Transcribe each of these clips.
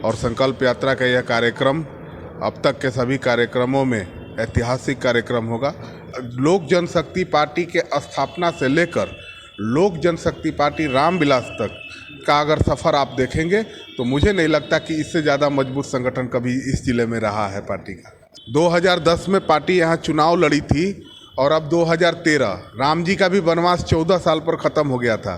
और संकल्प यात्रा का यह कार्यक्रम अब तक के सभी कार्यक्रमों में ऐतिहासिक कार्यक्रम होगा। लोक जनशक्ति पार्टी के स्थापना से लेकर लोक जनशक्ति पार्टी रामविलास तक का अगर सफ़र आप देखेंगे तो मुझे नहीं लगता कि इससे ज़्यादा मजबूत संगठन कभी इस ज़िले में रहा है पार्टी का। 2010 में पार्टी यहाँ चुनाव लड़ी थी और अब 2013 राम जी का भी वनवास 14 साल पर ख़त्म हो गया था,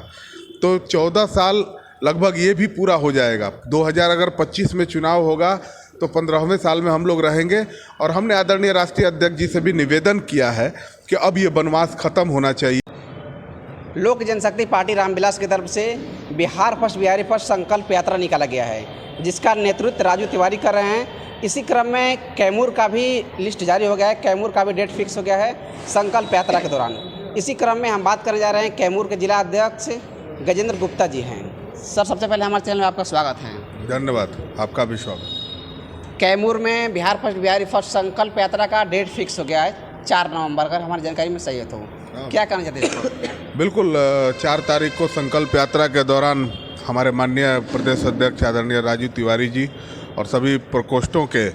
तो 14 साल लगभग ये भी पूरा हो जाएगा। 2025 में चुनाव होगा तो 15वें साल में हम लोग रहेंगे और हमने आदरणीय राष्ट्रीय अध्यक्ष जी से भी निवेदन किया है कि अब ये वनवास ख़त्म होना चाहिए। लोक जनशक्ति पार्टी रामविलास की तरफ से बिहार फर्स्ट बिहारी फर्स्ट संकल्प यात्रा निकाला गया है, जिसका नेतृत्व राजू तिवारी कर रहे हैं। इसी क्रम में कैमूर का भी लिस्ट जारी हो गया है, कैमूर का भी डेट फिक्स हो गया है संकल्प यात्रा के दौरान। इसी क्रम में हम बात करने जा रहे हैं कैमूर के जिला अध्यक्ष गजेंद्र गुप्ता जी हैं। सर, सबसे पहले हमारे चैनल में आपका स्वागत है। धन्यवाद, आपका भी स्वागत। कैमूर में बिहार फर्स्ट बिहारी फर्स्ट संकल्प यात्रा का डेट फिक्स हो गया है 4 नवंबर, अगर हमारी जानकारी में सही है तो क्या कहना चाहते हैं इसको? बिल्कुल, 4 तारीख को संकल्प यात्रा के दौरान हमारे माननीय प्रदेश अध्यक्ष आदरणीय राजू तिवारी जी और सभी प्रकोष्ठों के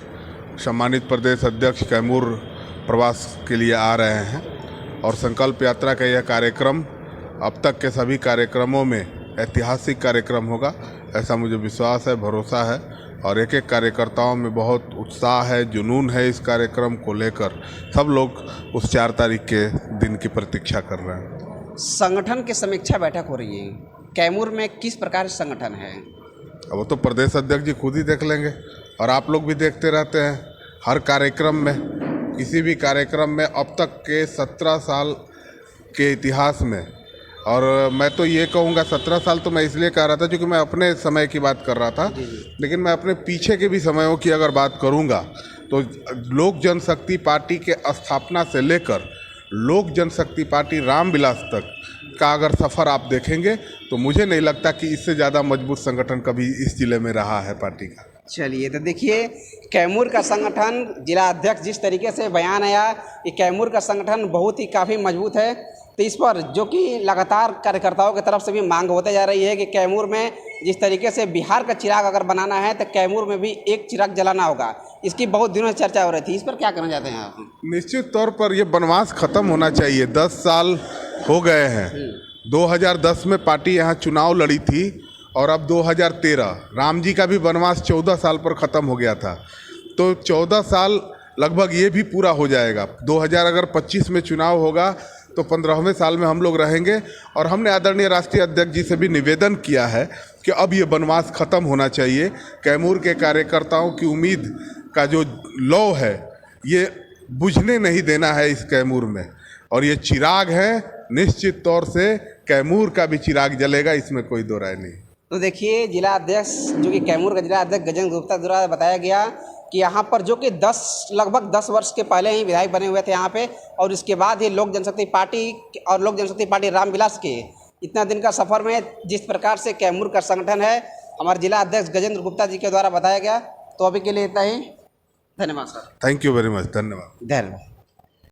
सम्मानित प्रदेश अध्यक्ष कैमूर प्रवास के लिए आ रहे हैं और संकल्प यात्रा का यह कार्यक्रम अब तक के सभी कार्यक्रमों में ऐतिहासिक कार्यक्रम होगा, ऐसा मुझे विश्वास है, भरोसा है और एक एक कार्यकर्ताओं में बहुत उत्साह है, जुनून है इस कार्यक्रम को लेकर। सब लोग उस 4 तारीख के दिन की प्रतीक्षा कर रहे हैं। संगठन की समीक्षा बैठक हो रही है, कैमूर में किस प्रकार से संगठन है? अब वो तो प्रदेश अध्यक्ष जी खुद ही देख लेंगे और आप लोग भी देखते रहते हैं हर कार्यक्रम में, किसी भी कार्यक्रम में अब तक के 17 साल के इतिहास में। और मैं तो ये कहूँगा 17 साल तो मैं इसलिए कह रहा था क्योंकि मैं अपने समय की बात कर रहा था, लेकिन मैं अपने पीछे के भी समयों की अगर बात करूँगा तो लोक जनशक्ति पार्टी के स्थापना से लेकर लोक जनशक्ति पार्टी रामविलास तक का अगर सफ़र आप देखेंगे तो मुझे नहीं लगता कि इससे ज़्यादा मजबूत संगठन कभी इस ज़िले में रहा है पार्टी का। चलिए, तो देखिए कैमूर का संगठन, जिला अध्यक्ष जिस तरीके से बयान आया कि कैमूर का संगठन बहुत ही काफ़ी मजबूत है, तो इस पर जो कि लगातार कार्यकर्ताओं की तरफ से भी मांग होते जा रही है कि कैमूर में जिस तरीके से बिहार का चिराग अगर बनाना है तो कैमूर में भी एक चिराग जलाना होगा। इसकी बहुत दिनों से चर्चा हो रही थी, इस पर क्या करना चाहते हैं आप? निश्चित तौर पर यह वनवास ख़त्म होना चाहिए। 10 साल हो गए हैं। 2010 में पार्टी यहाँ चुनाव लड़ी थी और अब 2013 राम जी का भी वनवास 14 साल पर ख़त्म हो गया था, तो 14 साल लगभग ये भी पूरा हो जाएगा। 2025 में चुनाव होगा तो 15वें साल में हम लोग रहेंगे और हमने आदरणीय राष्ट्रीय अध्यक्ष जी से भी निवेदन किया है कि अब ये वनवास ख़त्म होना चाहिए। कैमूर के कार्यकर्ताओं की उम्मीद का जो लौ है ये बुझने नहीं देना है इस कैमूर में, और ये चिराग है, निश्चित तौर से कैमूर का भी चिराग जलेगा, इसमें कोई दो राय नहीं। तो देखिए, जिला अध्यक्ष जो कि कैमूर का जिला अध्यक्ष गजेंद्र गुप्ता द्वारा बताया गया कि यहाँ पर जो कि लगभग 10 वर्ष के पहले ही विधायक बने हुए थे यहाँ पे, और इसके बाद ही लोक जनशक्ति पार्टी रामविलास के इतना दिन का सफ़र में जिस प्रकार से कैमूर का संगठन है, हमारे जिला अध्यक्ष गजेंद्र गुप्ता जी के द्वारा बताया गया। तो अभी के लिए इतना ही, धन्यवाद sir. Thank you very much, धन्यवाद।